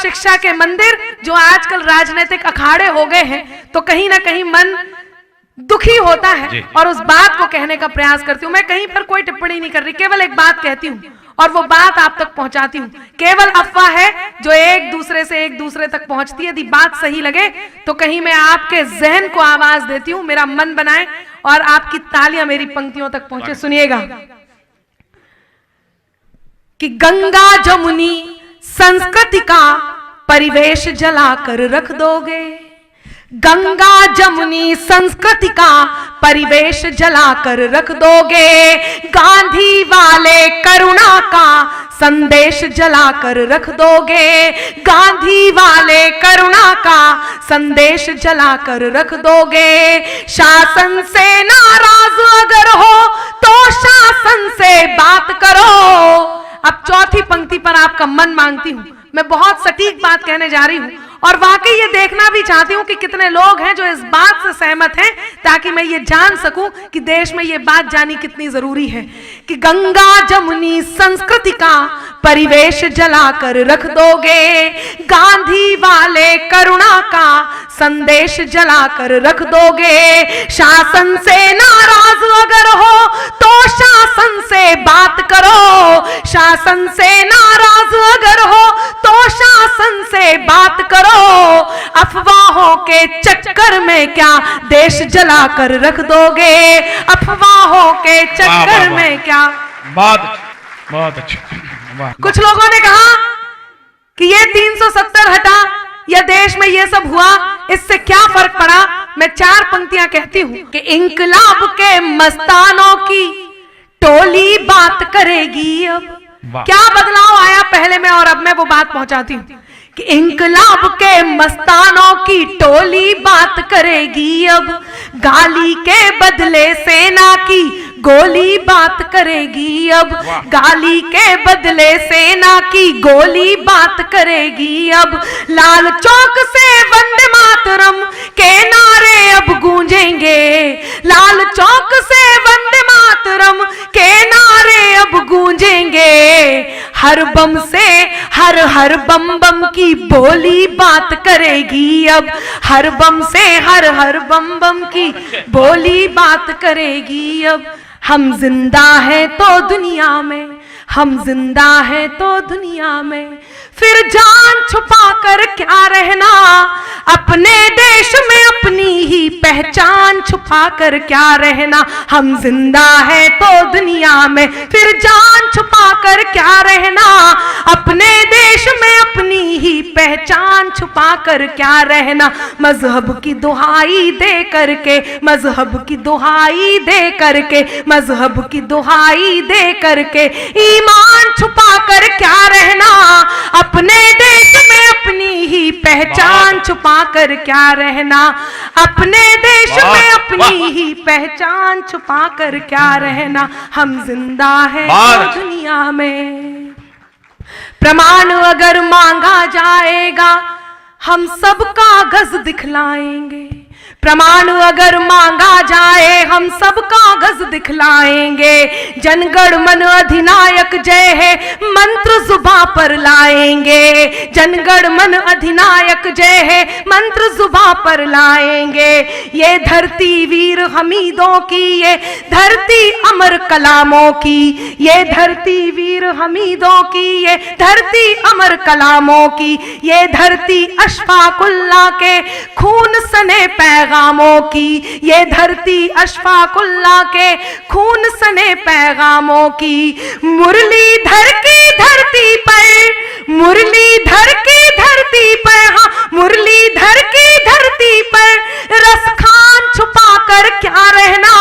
शिक्षा के मंदिर जो आजकल राजनीतिक अखाड़े हो गए हैं, तो कहीं ना कहीं मन दुखी होता है और उस बात को कहने का प्रयास करती हूँ। मैं कहीं पर कोई टिप्पणी नहीं कर रही, केवल एक बात कहती हूँ और वो बात आप तक पहुंचाती हूँ। केवल अफवाह है जो एक दूसरे से एक दूसरे तक पहुंचती है। यदि बात सही लगे तो कहीं मैं आपके जहन को आवाज देती हूँ, मेरा मन बनाए और आपकी तालियां मेरी पंक्तियों तक पहुंचे। सुनिएगा कि गंगा जमुनी संस्कृति का परिवेश जलाकर रख दोगे, गंगा जमुनी संस्कृति का परिवेश जलाकर रख दोगे, गांधी वाले करुणा का संदेश जलाकर रख दोगे, गांधी वाले करुणा का संदेश जलाकर रख दोगे। शासन से नाराज अगर हो तो शासन से बात करो। अब चौथी पंक्ति पर आपका मन मांगती हूं, मैं बहुत सटीक बात कहने जा रही हूं और वाकई ये देखना भी चाहती हूं कि कितने लोग हैं जो इस बात से सहमत हैं, ताकि मैं ये जान सकूं कि देश में ये बात जानी कितनी जरूरी है कि गंगा जमुनी संस्कृति का परिवेश जलाकर रख दोगे, गांधी वाले करुणा का संदेश जलाकर रख दोगे। शासन से नाराज अगर हो तो शासन से बात करो, शासन से नाराज अगर हो तो शासन से बात करो। अफवाहों के चक्कर में क्या देश जलाकर रख दोगे, अफवाहों के चक्कर में क्या। बहुत अच्छा। कुछ लोगों ने कहा कि ये 370 हटा या देश में ये सब हुआ, इससे क्या फर्क पड़ा। मैं 4 पंक्तियां कहती हूं कि इंकलाब के मस्तानों की टोली बात करेगी अब। क्या बदलाव आया पहले में और अब मैं वो बात पहुंचाती हूं कि इंकलाब के मस्तानों की टोली बात करेगी अब, गाली के बदले सेना की गोली बात करेगी अब, गाली के बदले सेना की गोली बात करेगी अब। लाल चौक से वंदे मातरम के नारे अब गूंजेंगे, लाल चौक से वंदे मातरम के नारे अब गूंजेंगे। हर बम से हर हर बम बम की बोली बात करेगी अब, हर बम से हर हर बम बम की बोली बात करेगी अब। हम जिंदा हैं तो दुनिया में, हम जिंदा हैं तो दुनिया में, फिर जान छुपा कर क्या रहना, अपने देश में अपनी ही पहचान छुपा कर क्या रहना। हम जिंदा हैं तो दुनिया में, फिर जान छुपा कर क्या रहना, अपने देश में अपनी ही पहचान छुपा कर क्या रहना। मजहब की दुहाई दे करके, मजहब की दुहाई दे करके, मजहब की दुहाई दे करके, ईमान छुपा कर क्या रहना, अपने देश में अपनी ही पहचान छुपा कर क्या रहना, अपने देश में अपनी ही पहचान छुपा कर क्या रहना। हम जिंदा हैं तो दुनिया में। प्रमाण अगर मांगा जाएगा हम सब कागज दिखलाएंगे, प्रमाण अगर मांगा जाए हम सब कागज दिखलाएंगे। जनगण मन अधिनायक जय है मंत्र जुबां पर लाएंगे, जनगण मन अधिनायक जय है मंत्र जुबां पर लाएंगे। ये धरती वीर हमीदों की, ये धरती अमर कलामों की, ये धरती वीर हमीदों की, ये धरती अमर कलामों की, ये धरती अशफाकुल्लाह के खून सने पैगामों की, ये धरती अशफाकुल्लाह के खून सने पैगामों की। मुरलीधर की धरती पर, मुरलीधर की धरती पर, हाँ मुरलीधर की धरती पर रसखान छुपा कर क्या रहना,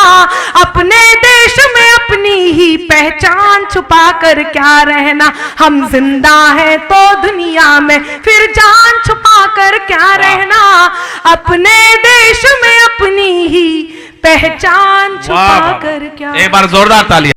अपने देश में अपनी ही पहचान छुपा कर क्या रहना। हम जिंदा हैं तो दुनिया में, फिर जान छुपा कर क्या रहना, अपने देश में अपनी ही पहचान छुपा कर क्या। एक बार जोरदार तालियां।